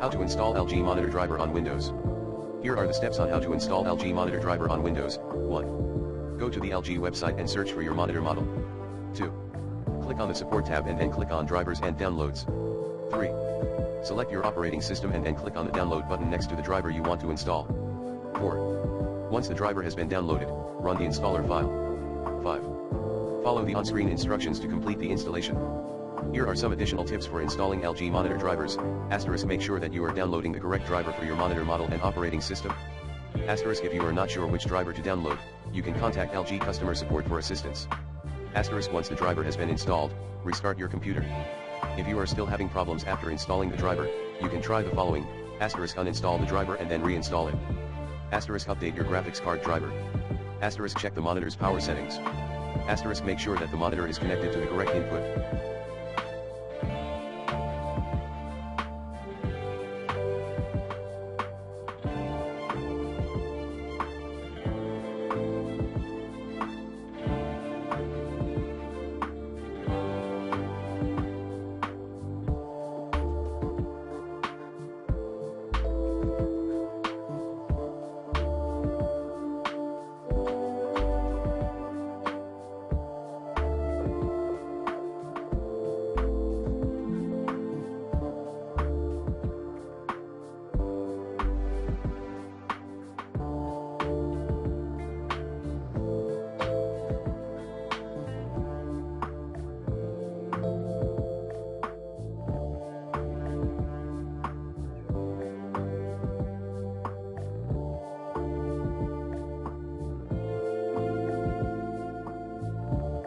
How to install LG Monitor Driver on Windows. Here are the steps on how to install LG Monitor Driver on Windows. 1. Go to the LG website and search for your monitor model. 2. Click on the Support tab and then click on Drivers and Downloads. 3. Select your operating system and then click on the Download button next to the driver you want to install. 4. Once the driver has been downloaded, run the installer file. 5. Follow the on-screen instructions to complete the installation. Here are some additional tips for installing LG Monitor drivers. Make sure that you are downloading the correct driver for your monitor model and operating system. If you are not sure which driver to download, you can contact LG customer support for assistance. Once the driver has been installed, restart your computer. If you are still having problems after installing the driver, you can try the following. Uninstall the driver and then reinstall it. Update your graphics card driver. Check the monitor's power settings. Make sure that the monitor is connected to the correct input.